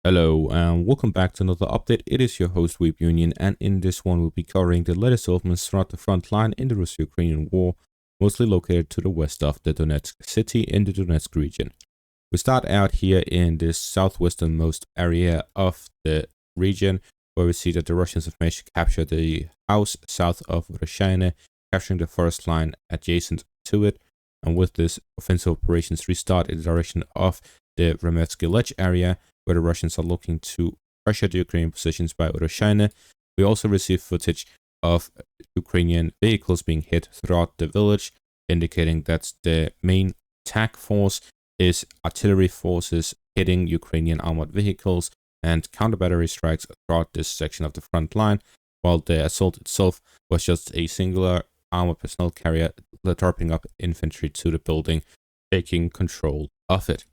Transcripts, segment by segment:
Hello and welcome back to another update. It is your host Weeb Union, and in this one we'll be covering the latest developments throughout the front line in the Russo-Ukrainian war, mostly located to the west of the Donetsk city in the Donetsk region. We start out here in the southwesternmost area of the region, where we see that the Russians have managed to capture the house south of Ocheretyne, capturing the forest line adjacent to it, and with this offensive operations restart in the direction of the Remetsky Lech area, where the Russians are looking to pressure the Ukrainian positions by Ocheretyne. We also receive footage of Ukrainian vehicles being hit throughout the village, indicating that the main attack force is artillery forces hitting Ukrainian armored vehicles and counter-battery strikes throughout this section of the front line, while the assault itself was just a singular armored personnel carrier tarping up infantry to the building, taking control of it.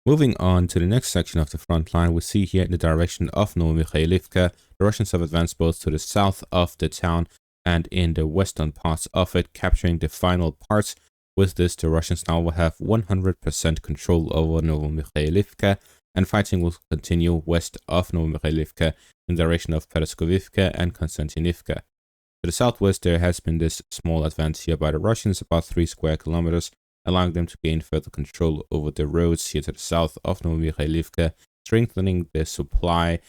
Moving on to the next section of the front line, we see here in the direction of Novomykhailivka, the Russians have advanced both to the south of the town and in the western parts of it, capturing the final parts. With this, the Russians now will have 100% control over Novomykhailivka, and fighting will continue west of Novomykhailivka in the direction of Pereskovivka and Konstantinivka. To the southwest, there has been this small advance here by the Russians, about 3 square kilometers, allowing them to gain further control over the roads here to the south of Novomykhailivka, strengthening the supply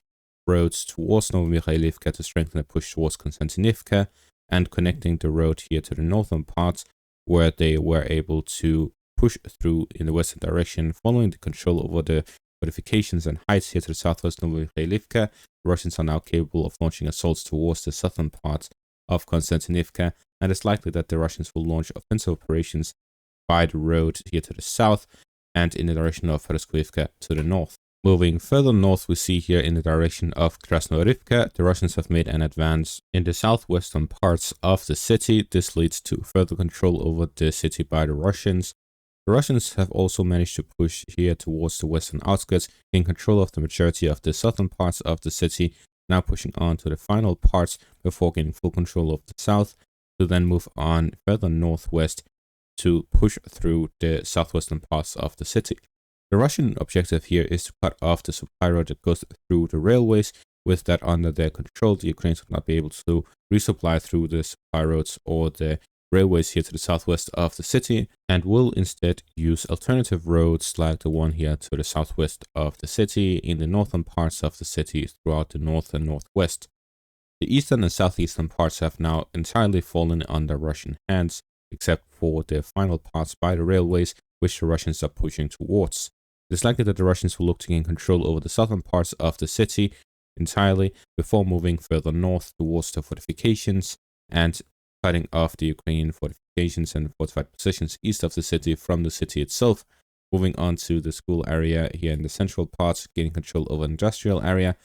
roads towards Novomykhailivka to strengthen the push towards Konstantinivka, and connecting the road here to the northern parts, where they were able to push through in the western direction, following the control over the fortifications and heights here to the southwest of Novomykhailivka. The Russians are now capable of launching assaults towards the southern parts of Konstantinivka, and it's likely that the Russians will launch offensive operations by the road here to the south and in the direction of Pereskovivka to the north. Moving further north, we see here in the direction of Krasnoyarivka, the Russians have made an advance in the southwestern parts of the city. This leads to further control over the city by the Russians. The Russians have also managed to push here towards the western outskirts, gain control of the majority of the southern parts of the city, now pushing on to the final parts before gaining full control of the south, to then move on further northwest to push through the southwestern parts of the city. The Russian objective here is to cut off the supply road that goes through the railways. With that under their control, the Ukrainians will not be able to resupply through the supply roads or the railways here to the southwest of the city, and will instead use alternative roads like the one here to the southwest of the city, in the northern parts of the city, throughout the north and northwest. The eastern and southeastern parts have now entirely fallen under Russian hands, except for the final parts by the railways, which the Russians are pushing towards. It is likely that the Russians will look to gain control over the southern parts of the city entirely before moving further north towards the fortifications and cutting off the Ukrainian fortifications and fortified positions east of the city from the city itself, moving on to the school area here in the central parts, gaining control over the industrial area,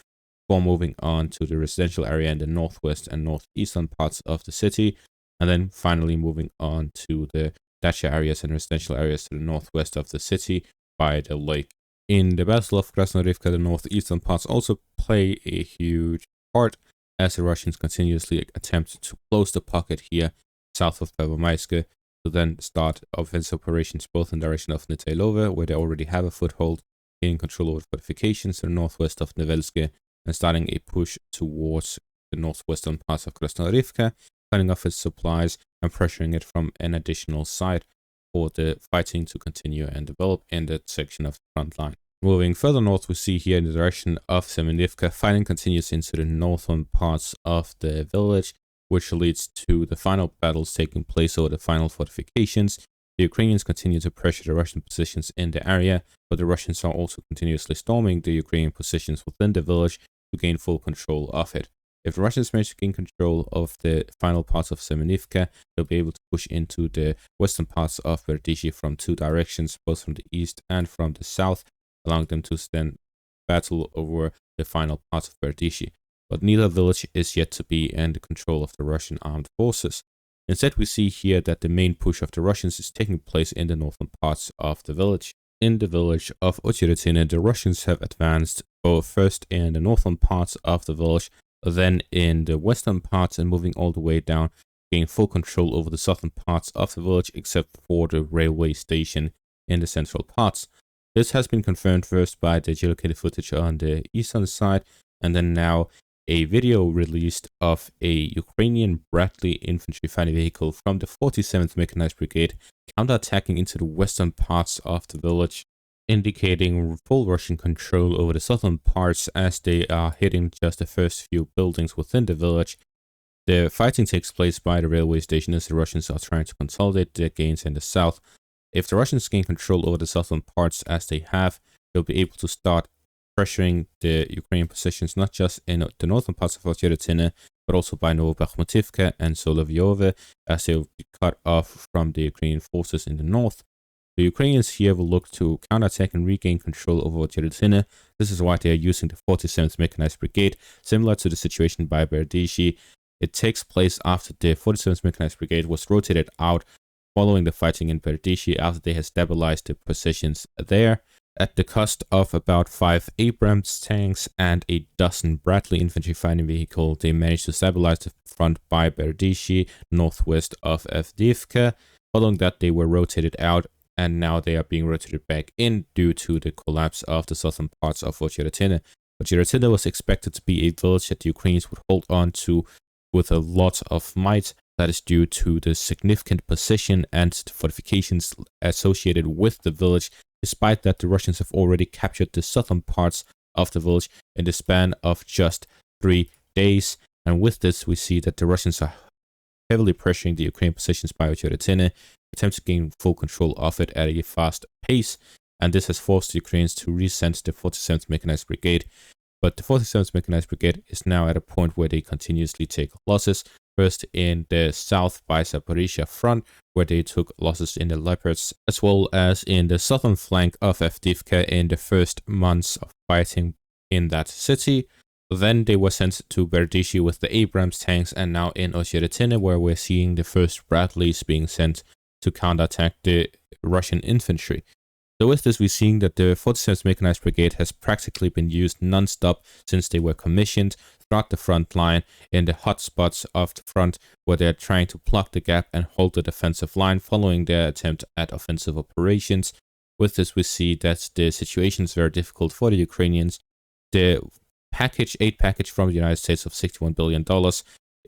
before moving on to the residential area in the northwest and northeastern parts of the city, and then finally moving on to the dacha areas and residential areas to the northwest of the city by the lake. In the Battle of Krasnoyarivka, the northeastern parts also play a huge part, as the Russians continuously attempt to close the pocket here south of Novomykhailivka, to then start offensive operations both in the direction of Nitailova, where they already have a foothold, gaining control over fortifications to the northwest of Nevelsky, and starting a push towards the northwestern parts of Krasnoyarivka, cutting off its supplies and pressuring it from an additional side for the fighting to continue and develop in that section of the front line. Moving further north, we see here in the direction of Serebrianka, fighting continues into the northern parts of the village, which leads to the final battles taking place over the final fortifications. The Ukrainians continue to pressure the Russian positions in the area, but the Russians are also continuously storming the Ukrainian positions within the village to gain full control of it. If the Russians manage to gain control of the final parts of Serebrianka, they'll be able to push into the western parts of Berdishi from 2 directions, both from the east and from the south, allowing them to then battle over the final parts of Berdishi. But neither village is yet to be in the control of the Russian armed forces. Instead, we see here that the main push of the Russians is taking place in the northern parts of the village. In the village of Ocheretyne, the Russians have advanced both first in the northern parts of the village, then in the western parts, and moving all the way down, gain full control over the southern parts of the village, except for the railway station in the central parts. This has been confirmed first by the geolocated footage on the eastern side, and then now a video released of a Ukrainian Bradley infantry fighting vehicle from the 47th Mechanized Brigade counterattacking into the western parts of the village, indicating full Russian control over the southern parts as they are hitting just the first few buildings within the village. The fighting takes place by the railway station as the Russians are trying to consolidate their gains in the south. If the Russians gain control over the southern parts as they have, they'll be able to start pressuring the Ukrainian positions not just in the northern parts of Ocheretyne, but also by Novomykhailivka and Serebrianka, as they'll be cut off from the Ukrainian forces in the north. The Ukrainians here will look to counterattack and regain control over Ocheretyne. This is why they are using the 47th Mechanized Brigade, similar to the situation by Berdishi. It takes place after the 47th Mechanized Brigade was rotated out following the fighting in Berdishi after they had stabilized the positions there. At the cost of about 5 Abrams tanks and a dozen Bradley infantry fighting vehicle, they managed to stabilize the front by Berdishi, northwest of Avdiivka. Following that, they were rotated out, and now they are being rotated back in due to the collapse of the southern parts of Ocheretyne. Ocheretyne was expected to be a village that the Ukrainians would hold on to with a lot of might. That is due to the significant position and the fortifications associated with the village. Despite that, the Russians have already captured the southern parts of the village in the span of just 3 days. And with this, we see that the Russians are heavily pressuring the Ukrainian positions by Ocheretyne, attempt to gain full control of it at a fast pace. And this has forced the Ukrainians to resend the 47th Mechanized Brigade. But the 47th Mechanized Brigade is now at a point where they continuously take losses. First in the south by Zaporizhia front, where they took losses in the Leopards, as well as in the southern flank of Avdiivka in the first months of fighting in that city. Then they were sent to Berdishi with the Abrams tanks, and now in Ocheretyne, where we're seeing the first Bradleys being sent to counterattack the Russian infantry. So with this, we're seeing that the 47th Mechanized Brigade has practically been used non-stop since they were commissioned throughout the front line in the hot spots of the front, where they're trying to plug the gap and hold the defensive line following their attempt at offensive operations. With this, we see that the situation is very difficult for the Ukrainians. The aid package from the United States of $61 billion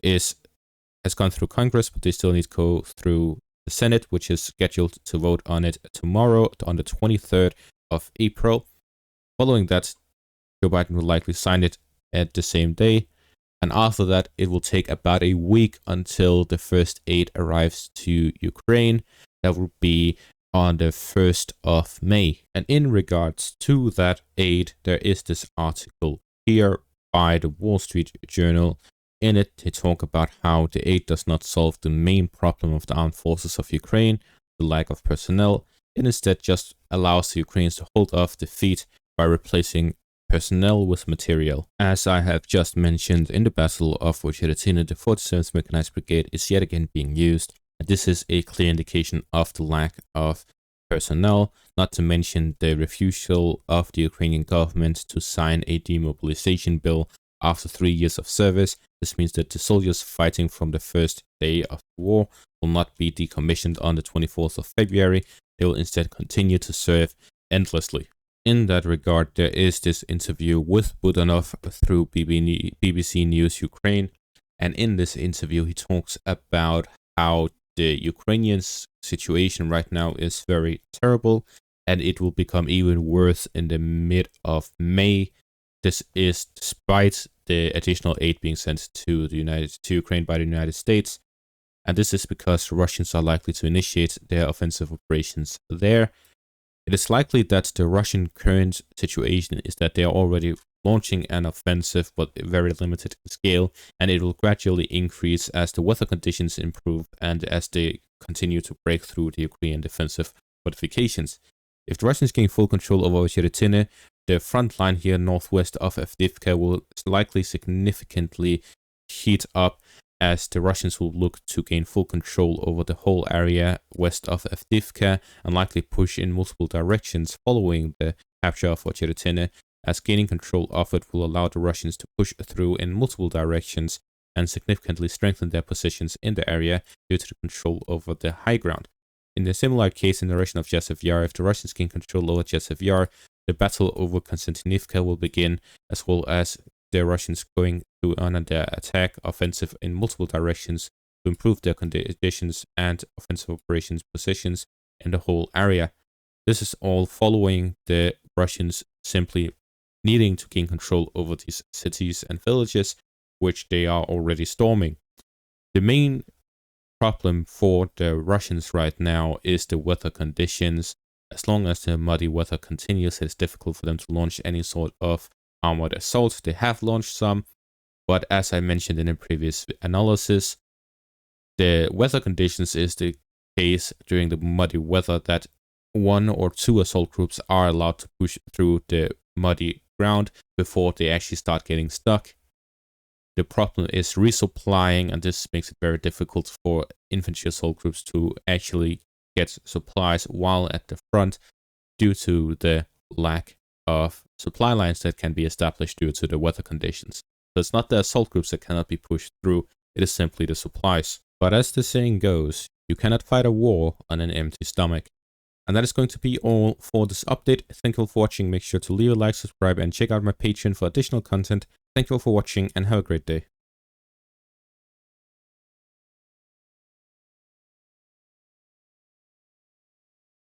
has gone through Congress, but they still need to go through the Senate, which is scheduled to vote on it tomorrow, on the 23rd of April. Following that, Joe Biden will likely sign it at the same day. And after that, it will take about a week until the first aid arrives to Ukraine. That will be on the 1st of May. And in regards to that aid, there is this article here by the Wall Street Journal. In it, they talk about how the aid does not solve the main problem of the armed forces of Ukraine, the lack of personnel. It instead just allows the Ukrainians to hold off defeat by replacing personnel with material. As I have just mentioned, in the Battle of Ocheretyne, the 47th Mechanized Brigade is yet again being used. And this is a clear indication of the lack of personnel, not to mention the refusal of the Ukrainian government to sign a demobilization bill after 3 years of service. This means that the soldiers fighting from the first day of the war will not be decommissioned on the 24th of February. They will instead continue to serve endlessly. In that regard, there is this interview with Budanov through BBC News Ukraine. And in this interview, he talks about how the Ukrainian situation right now is very terrible, and it will become even worse in the mid of May. This is despite the additional aid being sent to Ukraine by the United States. And this is because Russians are likely to initiate their offensive operations there. It is likely that the Russian current situation is that they are already launching an offensive, but very limited in scale, and it will gradually increase as the weather conditions improve and as they continue to break through the Ukrainian defensive fortifications. If the Russians gain full control over Ocheretyne, the front line here northwest of Avdiivka will likely significantly heat up, as the Russians will look to gain full control over the whole area west of Avdiivka and likely push in multiple directions following the capture of Ocheretyne, as gaining control of it will allow the Russians to push through in multiple directions and significantly strengthen their positions in the area due to the control over the high ground. in a similar case in the region of Chasiv Yar, if the Russians gain control over Chasiv Yar, the battle over Konstantinivka will begin, as well as the Russians going to on their attack offensive in multiple directions to improve their conditions and offensive operations positions in the whole area. This is all following the Russians simply needing to gain control over these cities and villages, which they are already storming. The main problem for the Russians right now is the weather conditions. As long as the muddy weather continues, it's difficult for them to launch any sort of armored assault. They have launched some, but as I mentioned in a previous analysis, the weather conditions is the case during the muddy weather that 1 or 2 assault groups are allowed to push through the muddy ground before they actually start getting stuck. The problem is resupplying, and this makes it very difficult for infantry assault groups to actually get supplies while at the front due to the lack of supply lines that can be established due to the weather conditions. So it's not the assault groups that cannot be pushed through, it is simply the supplies. But as the saying goes, you cannot fight a war on an empty stomach. And that is going to be all for this update. Thank you all for watching. Make sure to leave a like, subscribe, and check out my Patreon for additional content. Thank you all for watching, and have a great day.